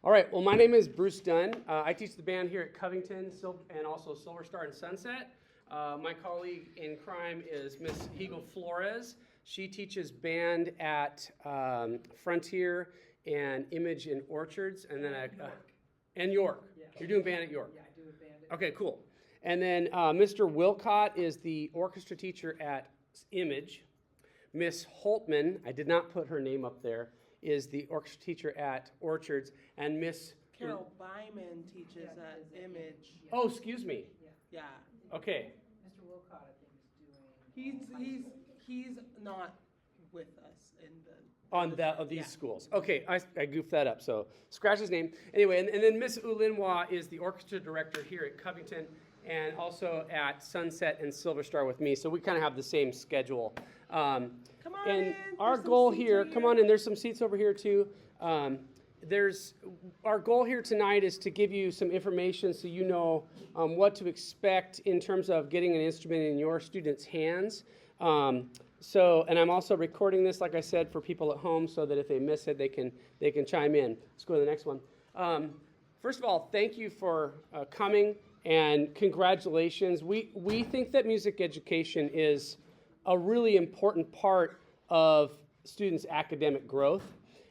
All right, well, my name is Bruce Dunn. I teach the band here at Covington and also Silver Star and Sunset. My colleague in crime is Miss Hegel Flores. She teaches band at Frontier and Image in Orchards, and then and York. Yeah. You're doing band at York. Yeah, I do a band at York. Okay, cool. And then Mr. Wilcott is the orchestra teacher at Image. Miss Holtman, I did not put her name up there, is the orchestra teacher at Orchards, and Miss Carol Byman teaches at Image. Oh, excuse me. Yeah. Okay. Mr. Wilcott, I think, is doing. He's not with us in the. On that of these schools. Okay, I goofed that up, so scratch his name. Anyway, and then Miss Ulinwa is the orchestra director here at Covington and also at Sunset and Silver Star with me, so we kind of have the same schedule. Come on and in. our There's goal some seats here, right come on in, there's some seats over here too. Our goal here tonight is to give you some information so you know what to expect in terms of getting an instrument in your students' hands. And I'm also recording this, like I said, for people at home so that if they miss it, they can chime in. Let's go to the next one. First of all, thank you for coming and congratulations. We think that music education is a really important part of students' academic growth,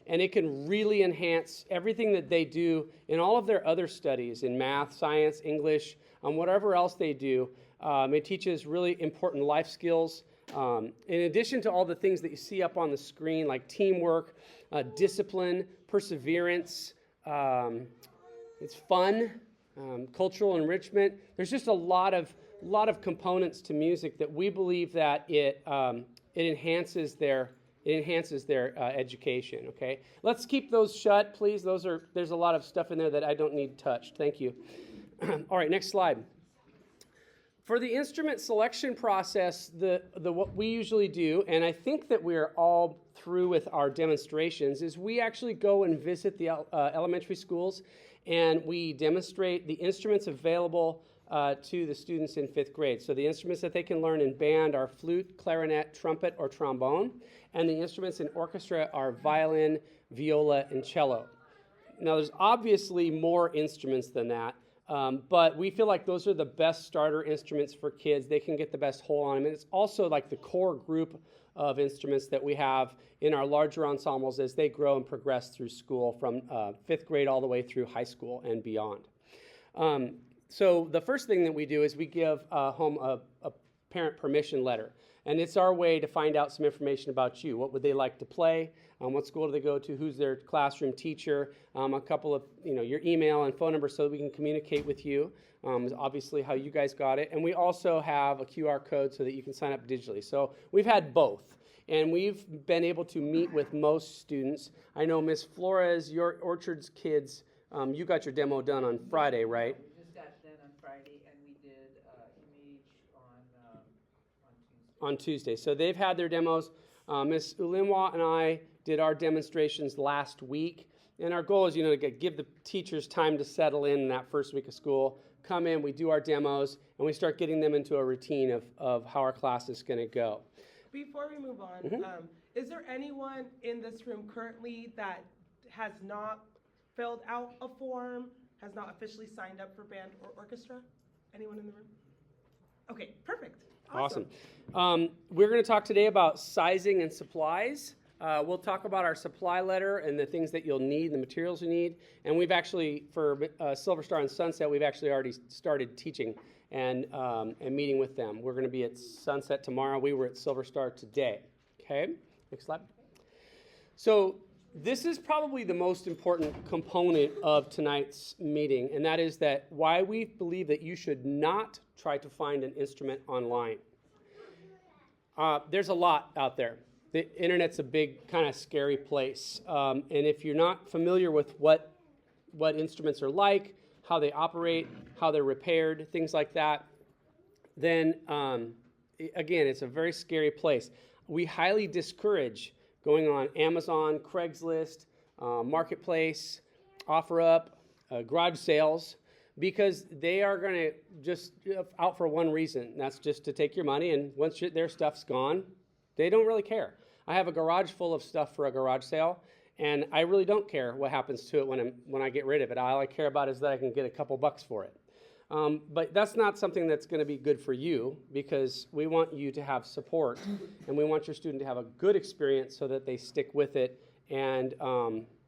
and it can really enhance everything that they do in all of their other studies in math, science, English, whatever else they do. It teaches really important life skills. In addition to all the things that you see up on the screen, like teamwork, discipline, perseverance, it's fun, cultural enrichment. There's just a lot of components to music that we believe that it enhances their education. Okay, let's keep those shut, please. There's a lot of stuff in there that I don't need touched. Thank you. All right, next slide. For the instrument selection process, what we usually do, and I think that we're all through with our demonstrations, is we actually go and visit the elementary schools and we demonstrate the instruments available to the students in 5th grade. So the instruments that they can learn in band are flute, clarinet, trumpet, or trombone, and the instruments in orchestra are violin, viola, and cello. Now there's obviously more instruments than that. But we feel like those are the best starter instruments for kids. They can get the best hold on them. And it's also like the core group of instruments that we have in our larger ensembles as they grow and progress through school from 5th grade all the way through high school and beyond. So the first thing that we do is we give home a parent permission letter. And it's our way to find out some information about you. What would they like to play? What school do they go to? Who's their classroom teacher? A couple of, your email and phone number so that we can communicate with you. Is obviously how you guys got it. And we also have a QR code so that you can sign up digitally. So we've had both. And we've been able to meet with most students. I know Miss Flores, your Orchards kids, you got your demo done on Friday, right? We just got done on Friday, and we did Image on Tuesday. On Tuesday. So they've had their demos. Miss Ulinwa and I did our demonstrations last week. And our goal is, to give the teachers time to settle in that first week of school, come in, we do our demos, and we start getting them into a routine of how our class is going to go. Before we move on, is there anyone in this room currently that has not filled out a form, has not officially signed up for band or orchestra? Anyone in the room? Okay, perfect. Awesome. We're going to talk today about sizing and supplies. We'll talk about our supply letter and the things that you'll need, the materials you need. And we've actually, for Silver Star and Sunset, we've actually already started teaching and meeting with them. We're going to be at Sunset tomorrow. We were at Silver Star today. Okay, next slide. So this is probably the most important component of tonight's meeting, and that is that why we believe that you should not try to find an instrument online. There's a lot out there. The internet's a big, kind of scary place. And if you're not familiar with what instruments are like, how they operate, how they're repaired, things like that, then, again, it's a very scary place. We highly discourage going on Amazon, Craigslist, Marketplace, OfferUp, garage sales, because they are going to just out for one reason, and that's just to take your money, and once their stuff's gone, they don't really care. I have a garage full of stuff for a garage sale, And I really don't care what happens to it when I get rid of it. All I care about is that I can get a couple bucks for it. But that's not something that's going to be good for you, because we want you to have support, and we want your student to have a good experience so that they stick with it, and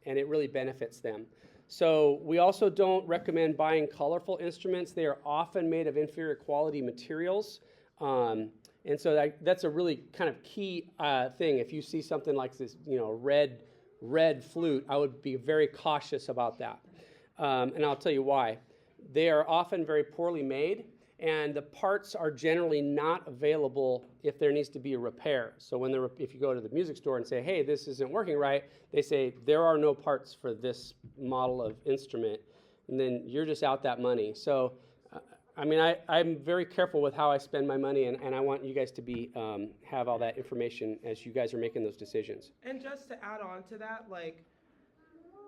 it really benefits them. So we also don't recommend buying colorful instruments. They are often made of inferior quality materials. And so that's a really kind of key thing. If you see something like this, red flute, I would be very cautious about that. And I'll tell you why. They are often very poorly made, and the parts are generally not available if there needs to be a repair. So if you go to the music store and say, hey, this isn't working right, they say, there are no parts for this model of instrument, and then you're just out that money. So, I'm very careful with how I spend my money, and I want you guys to have all that information as you guys are making those decisions. And just to add on to that,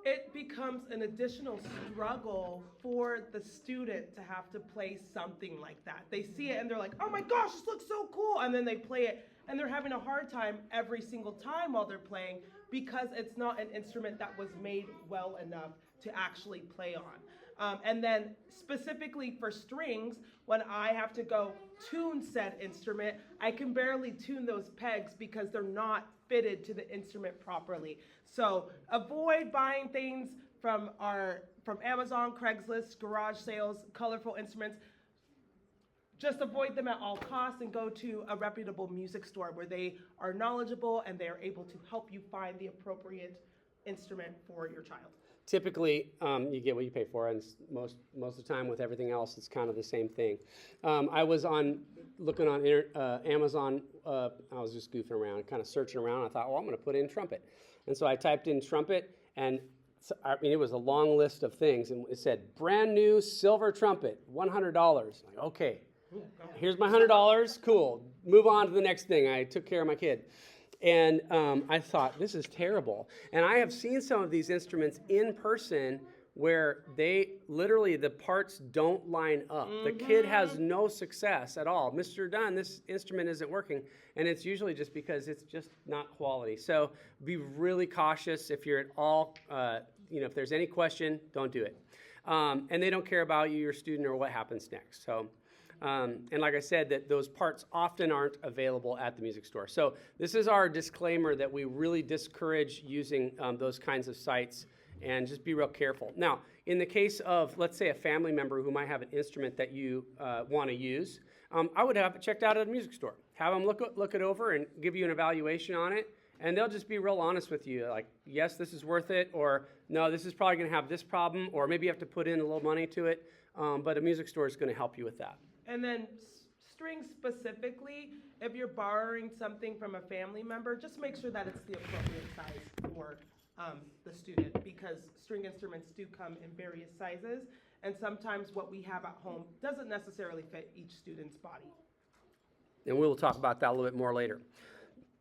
it becomes an additional struggle for the student to have to play something like that. They see it and they're like, oh my gosh, this looks so cool. And then they play it and they're having a hard time every single time while they're playing, because it's not an instrument that was made well enough to actually play on. And then specifically for strings, when I have to go tune said instrument, I can barely tune those pegs because they're not fitted to the instrument properly. So avoid buying things from Amazon, Craigslist, garage sales, colorful instruments. Just avoid them at all costs and go to a reputable music store where they are knowledgeable and they are able to help you find the appropriate instrument for your child. Typically, you get what you pay for, and most of the time with everything else, it's kind of the same thing. I was looking on Amazon. I was just goofing around, kind of searching around. I thought, well, I'm going to put in trumpet, and so I typed in trumpet, and it was a long list of things, and it said brand new silver trumpet, $100. Like, okay, here's my $100. Cool. Move on to the next thing. I took care of my kid. And I thought, this is terrible. And I have seen some of these instruments in person where the parts don't line up. Mm-hmm. The kid has no success at all. Mr. Dunn, this instrument isn't working. And it's usually just because it's just not quality. So be really cautious if you're at all, if there's any question, don't do it. And they don't care about you, your student, or what happens next. So. And like I said, that those parts often aren't available at the music store. So this is our disclaimer that we really discourage using those kinds of sites, and just be real careful. Now, in the case of, let's say, a family member who might have an instrument that you want to use, I would have it checked out at a music store. Have them look it over and give you an evaluation on it, and they'll just be real honest with you, like, yes, this is worth it, or no, this is probably going to have this problem, or maybe you have to put in a little money to it, but a music store is going to help you with that. And then strings specifically, if you're borrowing something from a family member, just make sure that it's the appropriate size for the student, because string instruments do come in various sizes, and sometimes what we have at home doesn't necessarily fit each student's body. And we will talk about that a little bit more later.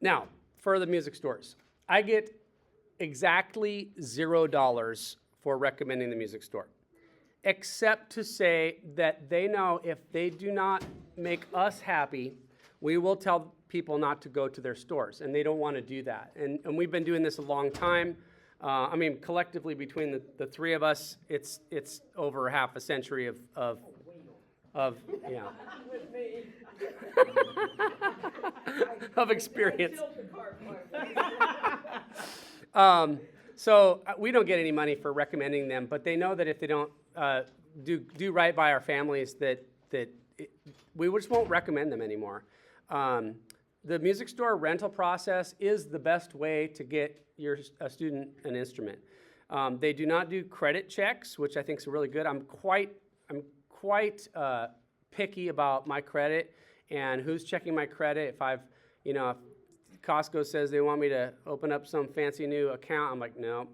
Now, for the music stores, I get exactly $0 for recommending the music store, except to say that they know if they do not make us happy, we will tell people not to go to their stores, and they don't want to do that. And we've been doing this a long time. Collectively between the three of us, it's over half a century of yeah. of experience. So we don't get any money for recommending them, but they know that if they don't do right by our families, we just won't recommend them anymore. The music store rental process is the best way to get a student an instrument. They do not do credit checks, which I think is really good. I'm quite picky about my credit and who's checking my credit. If Costco says they want me to open up some fancy new account, I'm like, no.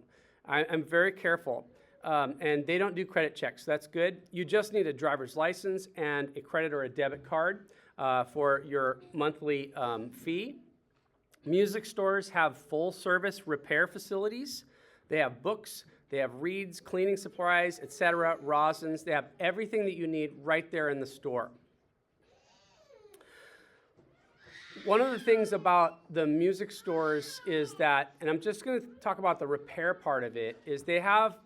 I'm very careful. And they don't do credit checks. So that's good. You just need a driver's license and a credit or a debit card for your monthly fee. Music stores have full-service repair facilities. They have books, they have reeds, cleaning supplies, etc., rosins. They have everything that you need right there in the store. One of the things about the music stores is that, and I'm just going to talk about the repair part of it, is they have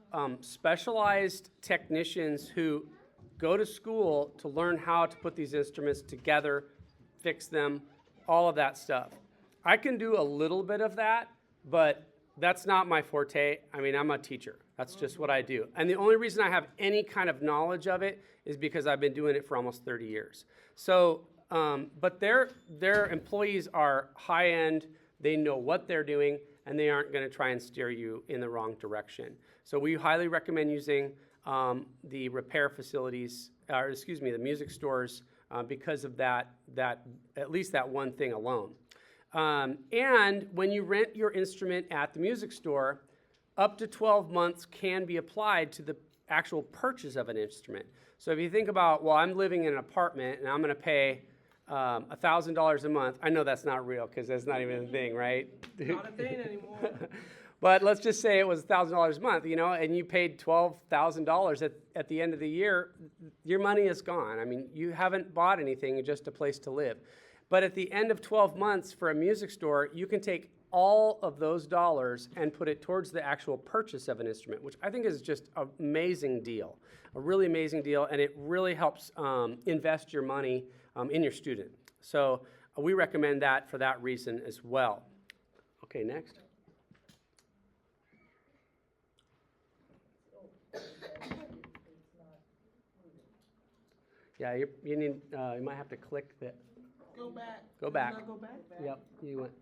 specialized technicians who go to school to learn how to put these instruments together, fix them, all of that stuff. I can do a little bit of that, but that's not my forte. I mean, I'm a teacher. That's just what I do. And the only reason I have any kind of knowledge of it is because I've been doing it for almost 30 years. So, but their employees are high-end. They know what they're doing, and they aren't going to try and steer you in the wrong direction. So we highly recommend using the repair facilities, or excuse me, the music stores, because of that at least that one thing alone. And when you rent your instrument at the music store, up to 12 months can be applied to the actual purchase of an instrument. So if you think about, well, I'm living in an apartment and I'm going to pay $1,000 a month. I know that's not real because that's not even a thing, right? Not a thing anymore. But let's just say it was $1,000 a month, and you paid $12,000 at the end of the year. Your money is gone. I mean, you haven't bought anything, just a place to live. But at the end of 12 months for a music store, you can take all of those dollars and put it towards the actual purchase of an instrument, which I think is just an amazing deal, a really amazing deal, and it really helps invest your money in your student. So we recommend that for that reason as well. Okay, next. Yeah, you need. You might have to click the. Go back. Go back. Not go back? Yep, you went.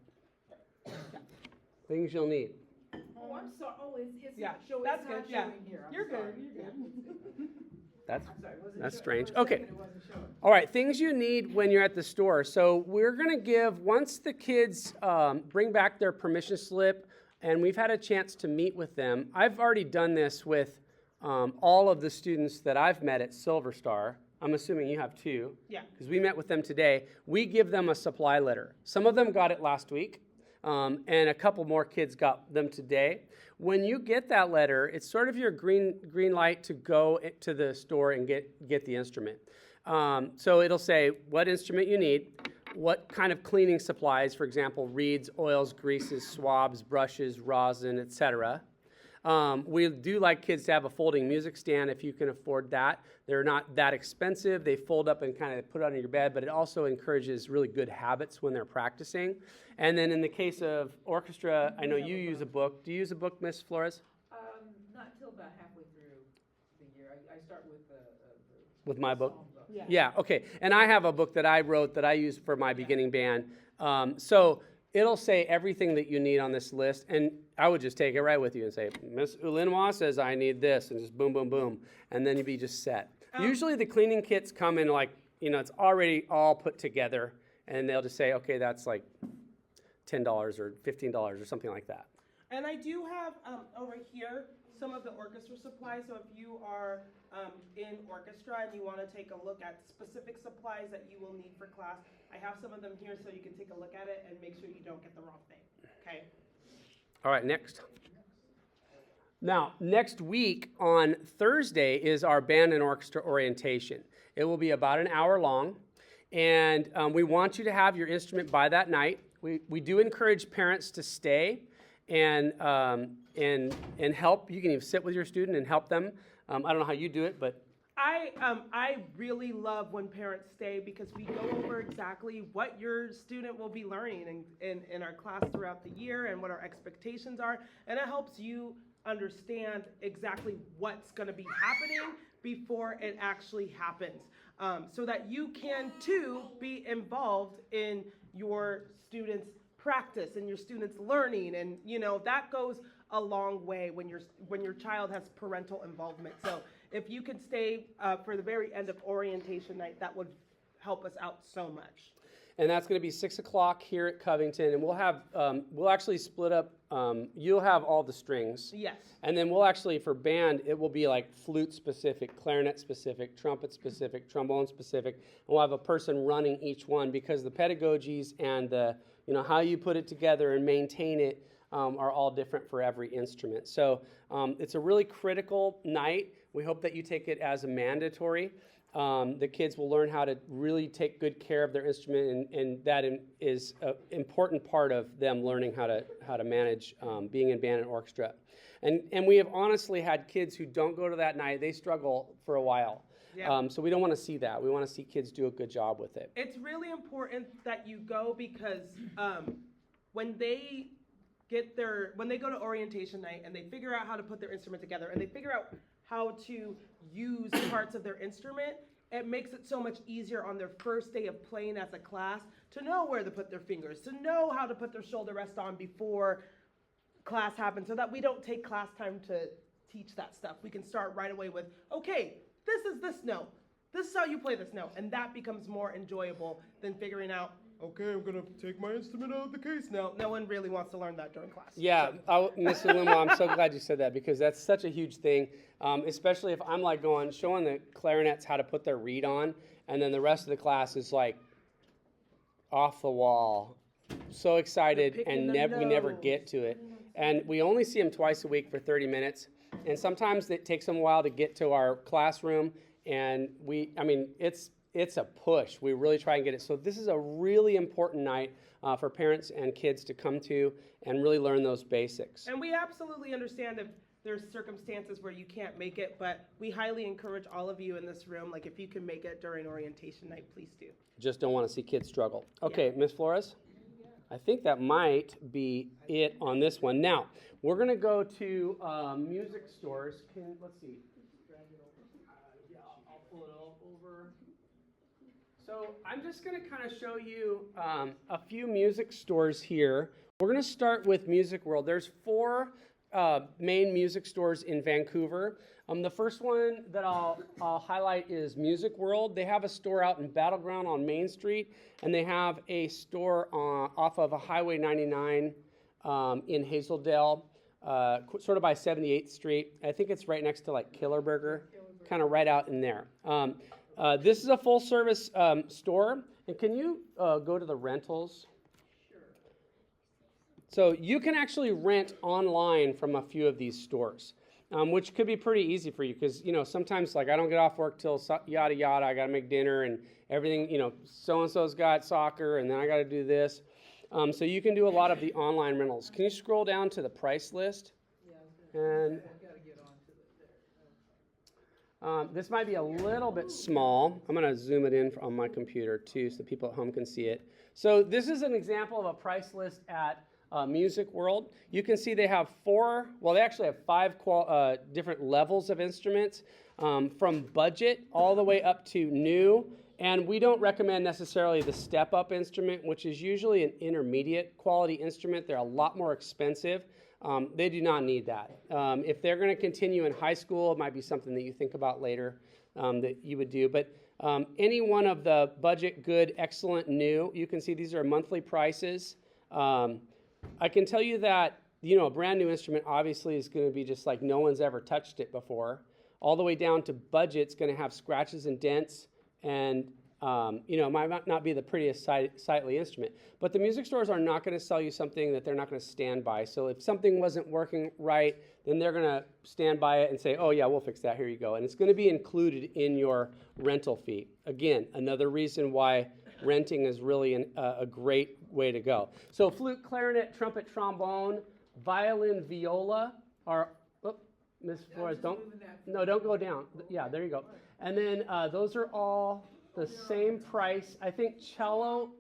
Things you'll need. Oh, I'm sorry, it's Yeah, not showing, that's it's not good, yeah. showing here, I'm You're good, sorry. you're good. That's I'm sorry, wasn't that's showing. strange. For a Okay. second, it wasn't showing. All right, things you need when you're at the store. So we're going to give, once the kids bring back their permission slip, and we've had a chance to meet with them. I've already done this with all of the students that I've met at Silver Star. I'm assuming you have too. Yeah. Because we met with them today. We give them a supply letter. Some of them got it last week, and a couple more kids got them today. When you get that letter, it's sort of your green light to go to the store and get the instrument. So it'll say what instrument you need, what kind of cleaning supplies, for example, reeds, oils, greases, swabs, brushes, rosin, etc. We do like kids to have a folding music stand if you can afford that. They're not that expensive. They fold up and kind of put it on your bed, but it also encourages really good habits when they're practicing. And then in the case of orchestra, I know you use a book. Do you use a book, Miss Flores? Not till about halfway through the year. I start with the With my book? song book. Yeah, okay. And I have a book that I wrote that I use for my beginning band. So it'll say everything that you need on this list, and I would just take it right with you and say, Miss Ulinois says I need this, and just boom, boom, boom, and then you'd be just set. Usually the cleaning kits come in like, it's already all put together, and they'll just say, okay, that's like $10 or $15 or something like that. And I do have over here some of the orchestra supplies. So if you are in orchestra and you want to take a look at specific supplies that you will need for class, I have some of them here so you can take a look at it and make sure you don't get the wrong thing. Okay? All right, next. Now, next week on Thursday is our band and orchestra orientation. It will be about an hour long, and we want you to have your instrument by that night. We do encourage parents to stay and help. You can even sit with your student and help them. I don't know how you do it, but I really love when parents stay because we go over exactly what your student will be learning in our class throughout the year and what our expectations are, and it helps you understand exactly what's going to be happening before it actually happens, so that you can too be involved in your students' practice and your students' learning, and that goes a long way when your child has parental involvement. So if you could stay for the very end of orientation night, that would help us out so much. And that's going to be 6 o'clock here at Covington, and we'll actually split up. You'll have all the strings. Yes. And then we'll actually, for band, it will be like flute specific, clarinet specific, trumpet specific, trombone specific. And we'll have a person running each one because the pedagogies and the, how you put it together and maintain it are all different for every instrument. So it's a really critical night. We hope that you take it as a mandatory. The kids will learn how to really take good care of their instrument, and that is an important part of them learning how to manage being in band and orchestra. And we have honestly had kids who don't go to that night. They struggle for a while. Yeah. So we don't want to see that. We want to see kids do a good job with it. It's really important that you go because when they go to orientation night and they figure out how to put their instrument together and they figure out how to use parts of their instrument, it makes it so much easier on their first day of playing as a class to know where to put their fingers, to know how to put their shoulder rest on before class happens, so that we don't take class time to teach that stuff. We can start right away with, okay, this is this note. This is how you play this note. And that becomes more enjoyable than figuring out, okay, I'm going to take my instrument out of the case now. No one really wants to learn that during class. Yeah, Ms. Uluma, I'm so glad you said that because that's such a huge thing, especially if I'm like showing the clarinets how to put their reed on, and then the rest of the class is like off the wall, so excited, and we never get to it. And we only see them twice a week for 30 minutes, and sometimes it takes them a while to get to our classroom, and it's a push. We really try and get it. So this is a really important night for parents and kids to come to and really learn those basics. And we absolutely understand if there's circumstances where you can't make it, but we highly encourage all of you in this room, like if you can make it during orientation night, please do. Just don't want to see kids struggle. Okay, Ms. Flores? I think that might be it on this one. Now, we're going to go to music stores. Let's see. Yeah, I'll pull it over. So I'm just going to kind of show you a few music stores here. We're going to start with Music World. There's 4 main music stores in Vancouver. The first one that I'll highlight is Music World. They have a store out in Battleground on Main Street, and they have a store off of Highway 99 in Hazeldale, sort of by 78th Street. I think it's right next to like Killer Burger, kind of right out in there. This is a full-service store, and can you go to the rentals? Sure. So you can actually rent online from a few of these stores. Which could be pretty easy for you because, sometimes like I don't get off work till yada yada, I got to make dinner and everything, so-and-so's got soccer and then I got to do this. So you can do a lot of the online rentals. Can you scroll down to the price list? And this might be a little bit small. I'm going to zoom it in on my computer too so people at home can see it. So this is an example of a price list at Music World. You can see they have 5 different levels of instruments, from budget all the way up to new. And we don't recommend necessarily the step-up instrument, which is usually an intermediate quality instrument. They're a lot more expensive. They do not need that. If they're going to continue in high school, it might be something that you think about later that you would do. But any one of the budget, good, excellent, new, you can see these are monthly prices. I can tell you that, a brand new instrument obviously is going to be just like no one's ever touched it before. All the way down to budget, it's going to have scratches and dents and, it might not be the prettiest sightly instrument. But the music stores are not going to sell you something that they're not going to stand by. So if something wasn't working right, then they're going to stand by it and say, oh, yeah, we'll fix that. Here you go. And it's going to be included in your rental fee. Again, another reason why renting is really a great way to go. So flute, clarinet, trumpet, trombone, violin, viola are, Ms. Flores, don't go down. Yeah, there you go. And then those are all the same price. I think cello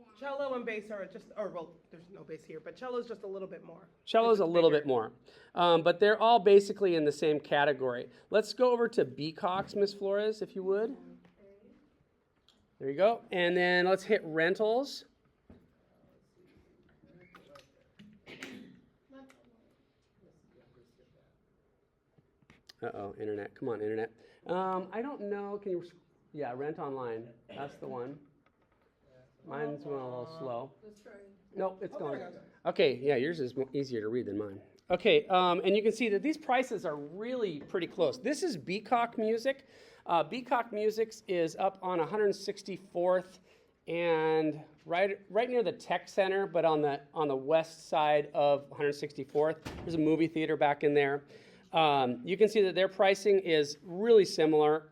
and bass are there's no bass here, but cello's just a little bit more. Cello's a little bit more. But they're all basically in the same category. Let's go over to Beacocks, Ms. Flores, if you would. There you go. And then let's hit rentals. Uh-oh, internet. Come on, internet. I don't know. Can you... Yeah, rent online. That's the one. Mine's going a little slow. Let's try. No, it's going. Okay, yeah, yours is easier to read than mine. Okay, and you can see that these prices are really pretty close. This is Beacock Music. Beacock Music is up on 164th and right near the tech center, but on the west side of 164th. There's a movie theater back in there. You can see that their pricing is really similar.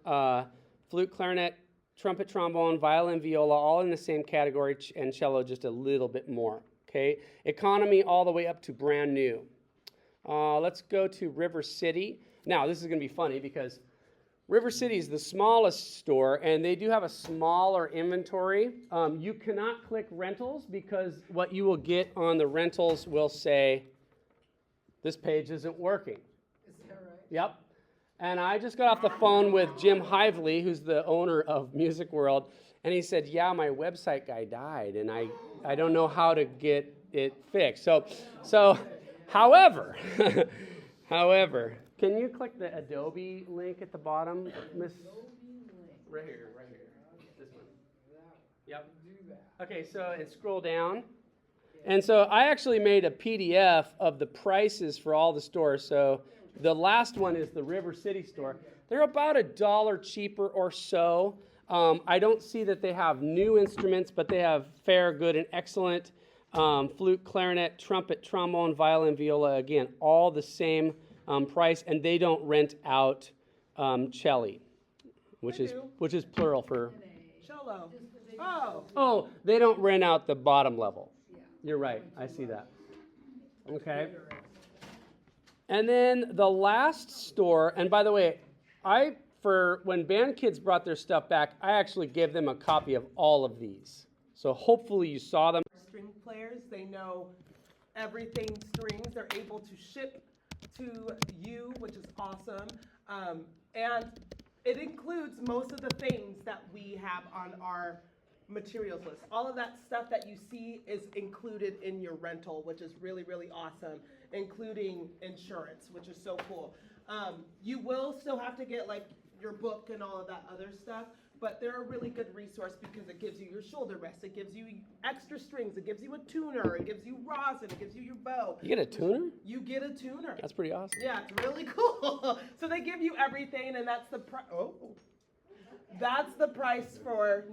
Flute, clarinet, trumpet, trombone, violin, viola, all in the same category, and cello just a little bit more. Okay, economy all the way up to brand new. Let's go to River City. Now, this is going to be funny because River City is the smallest store, and they do have a smaller inventory. You cannot click rentals because what you will get on the rentals will say, this page isn't working. Is that right? Yep. And I just got off the phone with Jim Hively, who's the owner of Music World, and he said, yeah, my website guy died, and I don't know how to get it fixed. So however, can you click the Adobe link at the bottom, Miss? Right here. This one. Yep. Okay, so and scroll down. And so I actually made a PDF of the prices for all the stores. So the last one is the River City store. They're about $1 cheaper or so. I don't see that they have new instruments, but they have fair, good, and excellent flute, clarinet, trumpet, trombone, violin, viola. Again, all the same price, and they don't rent out cello, which is plural for Cello. Oh. Oh, they don't rent out the bottom level. You're right. I see that. Okay. And then the last store, and by the way, when Band Kids brought their stuff back, I actually gave them a copy of all of these. So hopefully you saw them. String players, they know everything strings. They're able to ship to you, which is awesome. And it includes most of the things that we have on our materials list. All of that stuff that you see is included in your rental, which is really, really awesome, including insurance, which is so cool. You will still have to get like your book and all of that other stuff, but they're a really good resource because it gives you your shoulder rest, it gives you extra strings, it gives you a tuner, it gives you rosin, it gives you your bow. You get a tuner? You get a tuner. That's pretty awesome. Yeah, it's really cool. So they give you everything, and that's the that's the price for,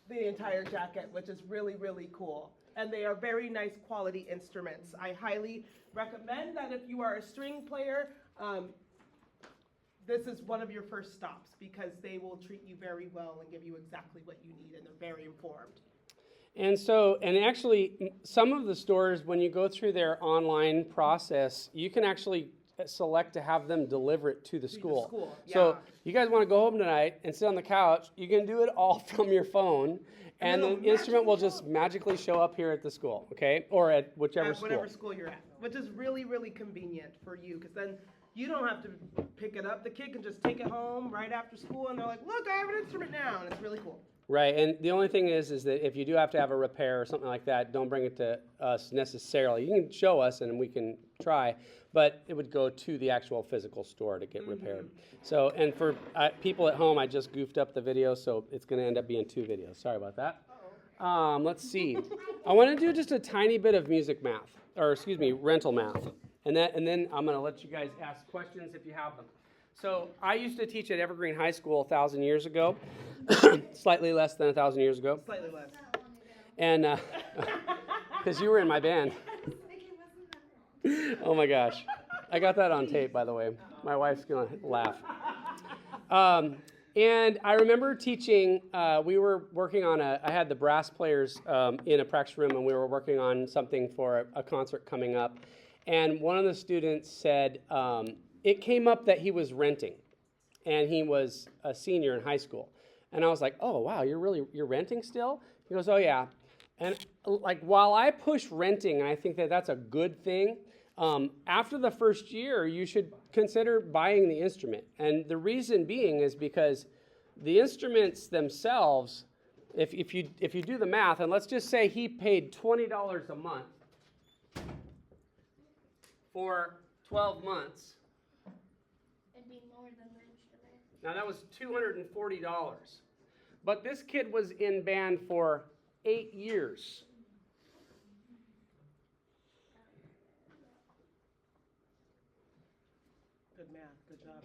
the entire jacket, which is really, really cool. And they are very nice quality instruments. I highly recommend that if you are a string player, this is one of your first stops because they will treat you very well and give you exactly what you need, and they're very informed. And actually, some of the stores, when you go through their online process, you can actually select to have them deliver it to the school. So you guys want to go home tonight and sit on the couch, you can do it all from your phone, and the instrument will just magically show up here at the school, okay? Or at whatever school you're at, which is really, really convenient for you because then you don't have to pick it up. The kid can just take it home right after school, and they're like, look, I have an instrument now, and it's really cool. Right, and the only thing is that if you do have to have a repair or something like that, don't bring it to us necessarily. You can show us and we can try, but it would go to the actual physical store to get repaired. So, and for people at home, I just goofed up the video, so it's going to end up being 2 videos. Sorry about that. Let's see. I want to do just a tiny bit of rental math, and then I'm going to let you guys ask questions if you have them. So I used to teach at Evergreen High School 1,000 years ago, slightly less than 1,000 years ago. Slightly less. And because you were in my band. Oh my gosh. I got that on tape, by the way. My wife's going to laugh. And I remember teaching, we were working on I had the brass players in a practice room, and we were working on something for a concert coming up. And one of the students said, it came up that he was renting, and he was a senior in high school. And I was like, oh, wow, you're renting still? He goes, oh, yeah. And like, while I push renting, and I think that that's a good thing, after the first year, you should consider buying the instrument. And the reason being is because the instruments themselves, if you do the math, and let's just say he paid $20 a month for 12 months. It'd be more than the instrument. Now that was $240. But this kid was in band for 8 years. Good math, good job.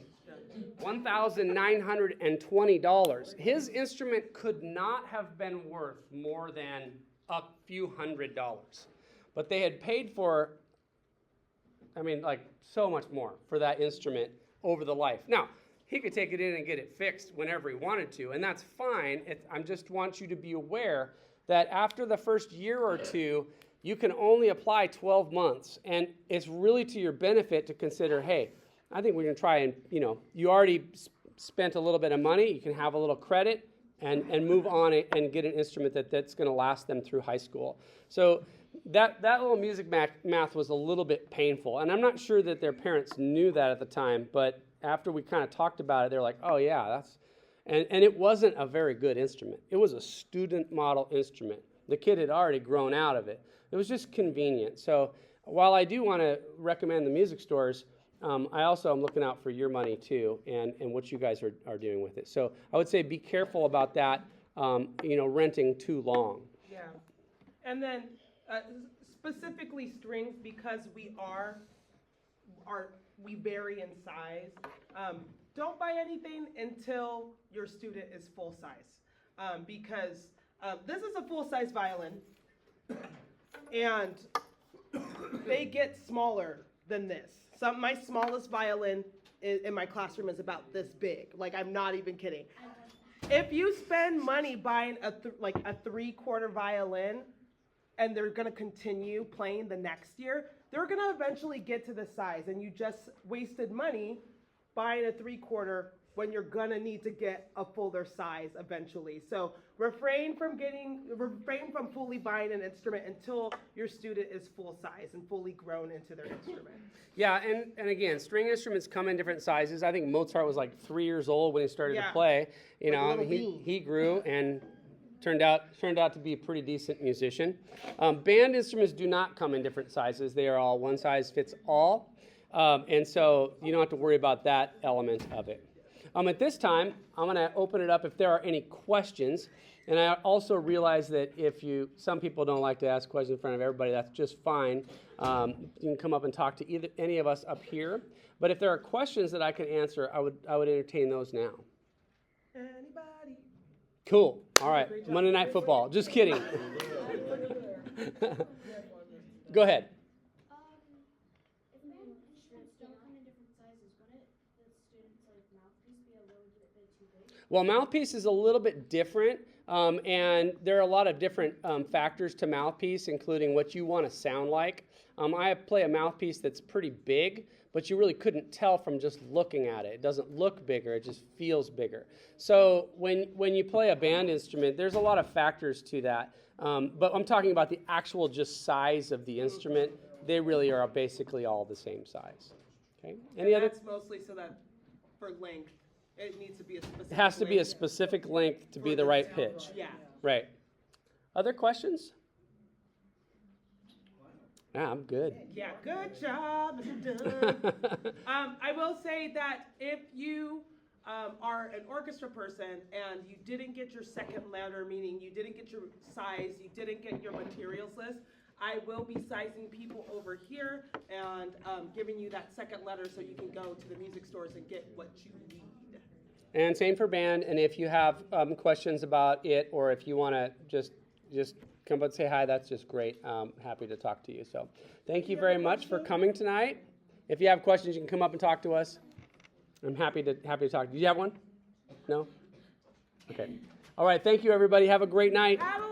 $1,920. His instrument could not have been worth more than a few $100s. But they had paid for, like so much more for that instrument over the life. Now, he could take it in and get it fixed whenever he wanted to, and that's fine. I just want you to be aware that after the first year or two, you can only apply 12 months. And it's really to your benefit to consider, hey, I think we're going to try and, you already spent a little bit of money. You can have a little credit and move on and get an instrument that's going to last them through high school. So that little music math was a little bit painful. And I'm not sure that their parents knew that at the time, but after we kind of talked about it, they're like, oh, yeah, that's... And it wasn't a very good instrument. It was a student model instrument. The kid had already grown out of it. It was just convenient. So while I do want to recommend the music stores, I also am looking out for your money too and what you guys are doing with it. So I would say be careful about that, renting too long. Yeah. And then specifically strings, because we vary in size. Don't buy anything until your student is full size, because this is a full-size violin, and they get smaller than this. My smallest violin in my classroom is about this big. Like, I'm not even kidding. If you spend money buying a 3/4 violin, and they're going to continue playing the next year, they're going to eventually get to this size, and you just wasted money buying a 3/4 when you're going to need to get a fuller size eventually. So refrain from fully buying an instrument until your student is full size and fully grown into their instrument. Yeah, and again, string instruments come in different sizes. I think Mozart was like 3 years old when he started to play. He grew and turned out to be a pretty decent musician. Band instruments do not come in different sizes. They are all one size fits all. And so you don't have to worry about that element of it. At this time, I'm going to open it up if there are any questions. And I also realize that some people don't like to ask questions in front of everybody, that's just fine. You can come up and talk to any of us up here. But if there are questions that I can answer, I would entertain those now. Anybody? Cool. All right. Monday Night Football. Just kidding. Go ahead. If instruments don't come in different sizes, wouldn't the student's mouthpiece be a little bit too big? Well, mouthpiece is a little bit different, and there are a lot of different factors to mouthpiece, including what you want to sound like. I play a mouthpiece that's pretty big, but you really couldn't tell from just looking at it. It doesn't look bigger, it just feels bigger. So when you play a band instrument, there's a lot of factors to that. But I'm talking about the actual just size of the instrument. They really are basically all the same size. Okay. That's mostly so that for length, it needs to be a specific. It has to be a length. specific length to be the right pitch. Yeah. Right. Other questions? Yeah, I'm good. Yeah, good job, Mr. Dunn. I will say that if you are an orchestra person and you didn't get your second letter, meaning you didn't get your size, you didn't get your materials list, I will be sizing people over here and giving you that second letter so you can go to the music stores and get what you need. And same for band. And if you have questions about it, or if you want to just come up and say hi, that's just great. Happy to talk to you. So thank you very much for coming tonight. If you have questions, you can come up and talk to us. I'm happy to talk. Do you have one? No? Okay. All right. Thank you, everybody. Have a great night. Have a